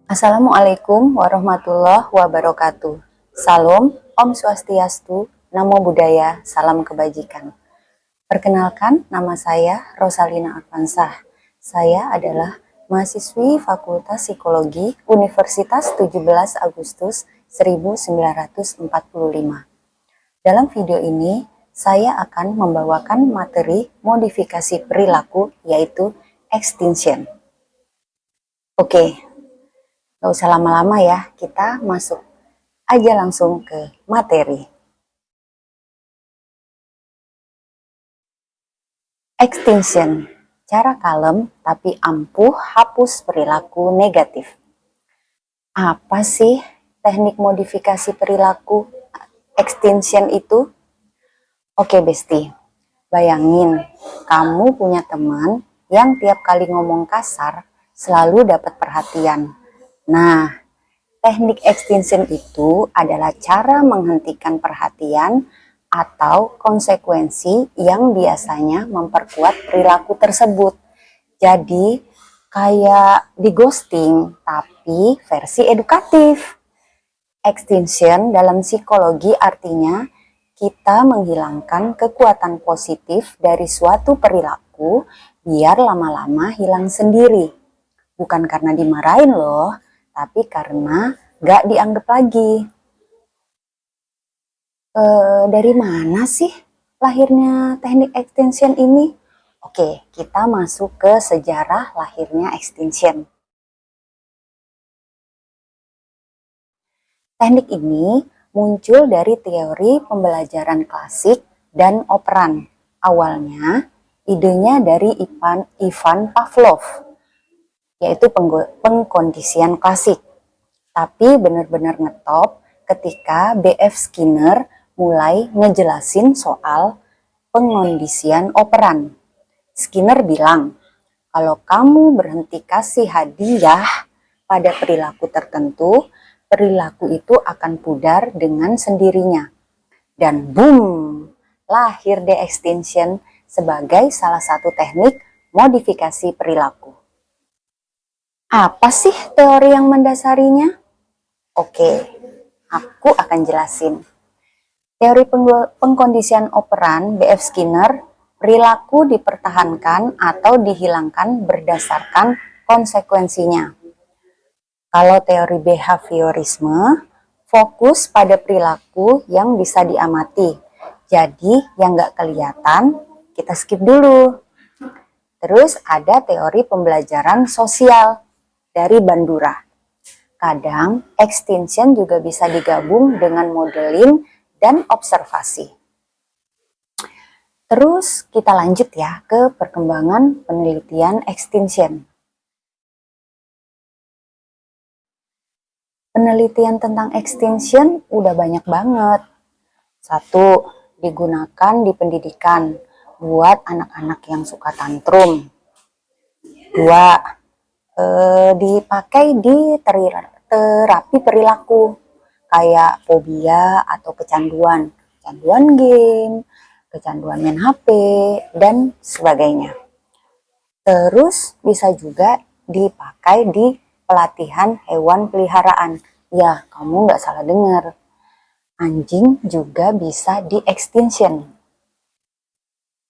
Assalamualaikum warahmatullahi wabarakatuh. Salam, Om Swastiastu, Namo Buddhaya, Salam Kebajikan. Perkenalkan, nama saya Rosalina Arfansah. Saya adalah mahasiswi Fakultas Psikologi Universitas 17 Agustus 1945. Dalam video ini, saya akan membawakan materi modifikasi perilaku, yaitu extinction. Oke, gak usah lama-lama ya, kita masuk aja langsung ke materi. Extinction, cara kalem tapi ampuh hapus perilaku negatif. Apa sih teknik modifikasi perilaku extinction itu? Oke Besti, bayangin kamu punya teman yang tiap kali ngomong kasar selalu dapat perhatian. Nah, teknik extinction itu adalah cara menghentikan perhatian atau konsekuensi yang biasanya memperkuat perilaku tersebut. Jadi, kayak di ghosting, tapi versi edukatif. Extinction dalam psikologi artinya kita menghilangkan kekuatan positif dari suatu perilaku biar lama-lama hilang sendiri. Bukan karena dimarahin loh, tapi karena gak dianggap lagi. Dari mana sih lahirnya teknik extinction ini? Oke, kita masuk ke sejarah lahirnya extinction. Teknik ini muncul dari teori pembelajaran klasik dan operan. Awalnya, idenya dari Ivan Pavlov, yaitu pengkondisian klasik. Tapi benar-benar ngetop ketika B.F. Skinner mulai ngejelasin soal pengkondisian operan. Skinner bilang, kalau kamu berhenti kasih hadiah pada perilaku tertentu, perilaku itu akan pudar dengan sendirinya. Dan boom, lahir de-extinction sebagai salah satu teknik modifikasi perilaku. Apa sih teori yang mendasarinya? Oke, aku akan jelasin. Teori pengkondisian operan B.F. Skinner, perilaku dipertahankan atau dihilangkan berdasarkan konsekuensinya. Kalau teori behaviorisme, fokus pada perilaku yang bisa diamati. Jadi yang nggak kelihatan, kita skip dulu. Terus ada teori pembelajaran sosial dari Bandura. Kadang extinction juga bisa digabung dengan modeling dan observasi. Terus kita lanjut ya ke perkembangan penelitian extinction. Penelitian tentang extinction udah banyak banget. Satu, digunakan di pendidikan buat anak-anak yang suka tantrum. Dua, dipakai di terapi perilaku kayak fobia atau kecanduan game, kecanduan main HP, dan sebagainya. Terus bisa juga dipakai di pelatihan hewan peliharaan. Ya, kamu nggak salah dengar. Anjing juga bisa di-extinction.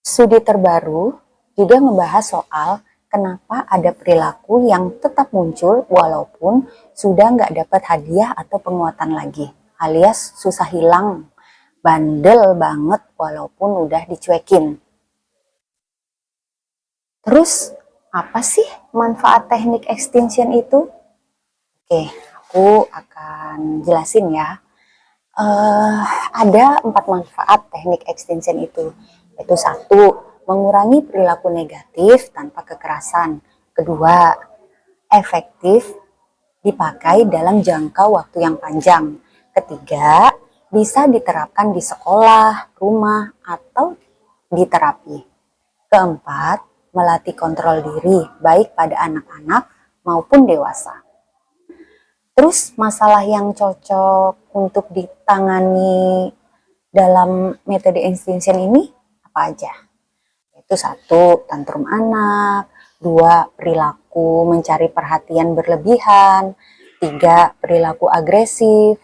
Studi terbaru juga ngebahas soal kenapa ada perilaku yang tetap muncul walaupun sudah nggak dapat hadiah atau penguatan lagi, alias susah hilang, bandel banget walaupun udah dicuekin. Terus, apa sih manfaat teknik extinction itu? Oke, aku akan jelasin ya. Ada 4 manfaat teknik extinction itu. Yaitu 1, mengurangi perilaku negatif tanpa kekerasan. Kedua, efektif dipakai dalam jangka waktu yang panjang. Ketiga, bisa diterapkan di sekolah, rumah, atau di terapi. Keempat, melatih kontrol diri baik pada anak-anak maupun dewasa. Terus masalah yang cocok untuk ditangani dalam metode extinction ini apa aja? Itu 1, tantrum anak. 2, perilaku mencari perhatian berlebihan. Tiga, perilaku agresif.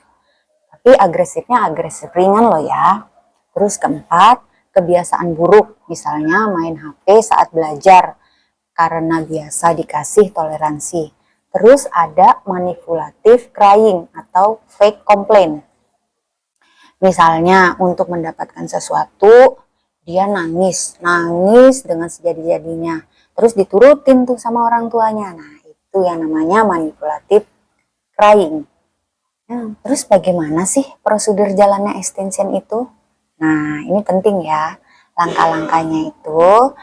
Tapi agresifnya agresif ringan loh ya. Terus keempat, kebiasaan buruk. Misalnya main HP saat belajar karena biasa dikasih toleransi. Terus ada manipulatif crying atau fake complaint. Misalnya untuk mendapatkan sesuatu, dia nangis dengan sejadi-jadinya. Terus diturutin tuh sama orang tuanya. Nah, itu yang namanya manipulatif crying. Nah, terus bagaimana sih prosedur jalannya extension itu? Nah, ini penting ya. Langkah-langkahnya itu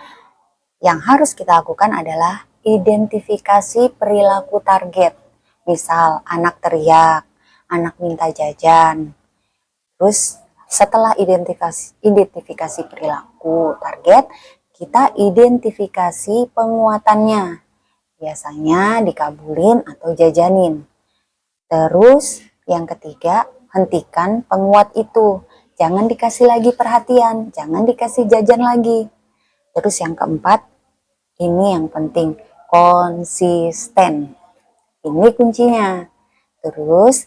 yang harus kita lakukan adalah identifikasi perilaku target. Misal, anak teriak, anak minta jajan. Terus setelah identifikasi perilaku target, kita identifikasi penguatannya. Biasanya dikabulin atau jajanin. Terus yang ketiga, hentikan penguat itu. Jangan dikasih lagi perhatian, jangan dikasih jajan lagi. Terus yang keempat, ini yang penting, konsisten. Ini kuncinya. Terus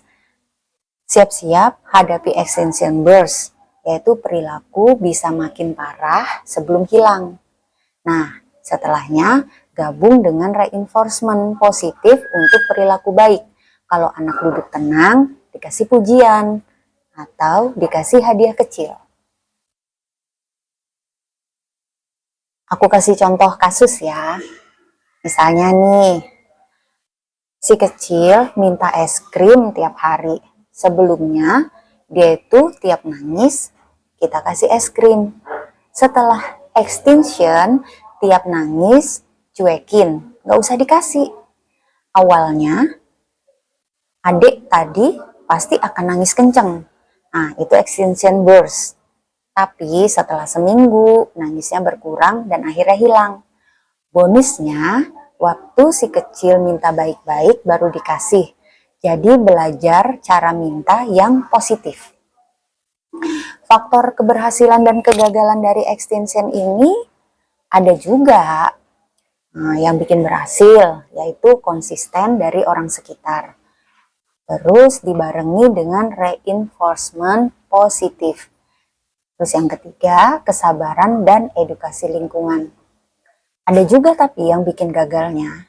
siap-siap hadapi extension burst, yaitu perilaku bisa makin parah sebelum hilang. Nah, setelahnya gabung dengan reinforcement positif untuk perilaku baik. Kalau anak duduk tenang, dikasih pujian atau dikasih hadiah kecil. Aku kasih contoh kasus ya. Misalnya nih, si kecil minta es krim tiap hari. Sebelumnya, dia itu tiap nangis, kita kasih es krim. Setelah extension, tiap nangis, cuekin. Gak usah dikasih. Awalnya, adik tadi pasti akan nangis kenceng. Nah, itu extension burst. Tapi setelah seminggu, nangisnya berkurang dan akhirnya hilang. Bonusnya, waktu si kecil minta baik-baik baru dikasih. Jadi belajar cara minta yang positif. Faktor keberhasilan dan kegagalan dari extension ini ada juga yang bikin berhasil, yaitu konsisten dari orang sekitar. Terus dibarengi dengan reinforcement positif. Terus yang ketiga, kesabaran dan edukasi lingkungan. Ada juga tapi yang bikin gagalnya.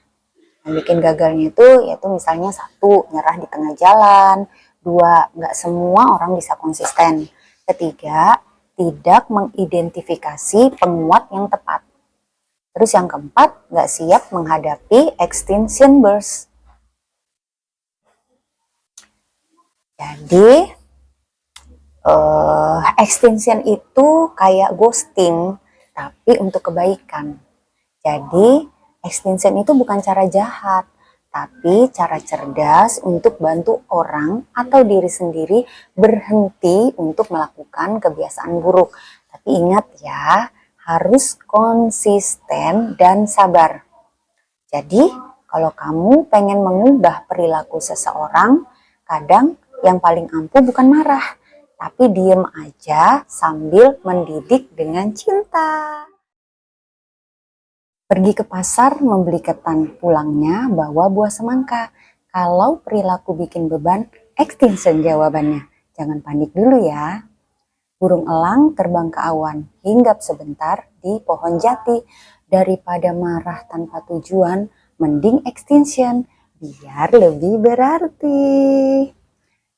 Yang bikin gagalnya itu yaitu misalnya satu, nyerah di tengah jalan. Dua, nggak semua orang bisa konsisten. Ketiga, tidak mengidentifikasi penguat yang tepat. Terus yang keempat, nggak siap menghadapi extinction burst. Jadi, extinction itu kayak ghosting, tapi untuk kebaikan. Jadi, extinction itu bukan cara jahat, tapi cara cerdas untuk bantu orang atau diri sendiri berhenti untuk melakukan kebiasaan buruk. Tapi ingat ya, harus konsisten dan sabar. Jadi, kalau kamu pengen mengubah perilaku seseorang, kadang yang paling ampuh bukan marah, tapi diem aja sambil mendidik dengan cinta. Pergi ke pasar membeli ketan, pulangnya bawa buah semangka. Kalau perilaku bikin beban, extinction jawabannya. Jangan panik dulu ya. Burung elang terbang ke awan, hinggap sebentar di pohon jati. Daripada marah tanpa tujuan, mending extinction, biar lebih berarti.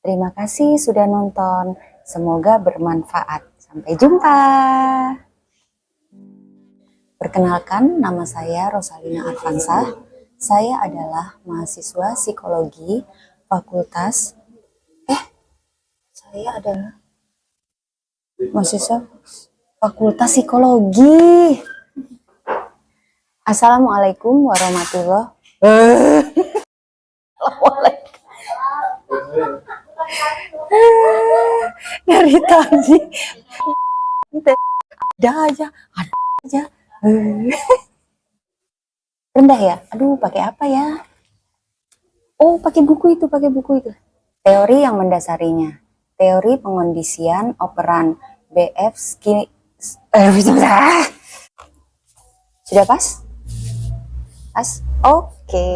Terima kasih sudah nonton. Semoga bermanfaat. Sampai jumpa. Perkenalkan, nama saya Rosalina Arfansah. Saya adalah mahasiswa psikologi Fakultas saya adalah mahasiswa Fakultas Psikologi. Assalamualaikum warahmatullahi wabarakatuh. Dari tadi ada aja. Rendah ya? Aduh, pakai apa ya? Oh, pakai buku itu. Teori yang mendasarinya. Teori pengondisian operan BF Sudah pas? Pas? Oke.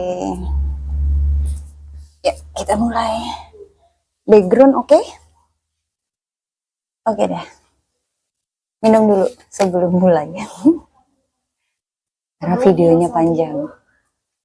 Ya, kita mulai. Background oke? Oke deh. Minum dulu sebelum mulai ya. Karena videonya panjang.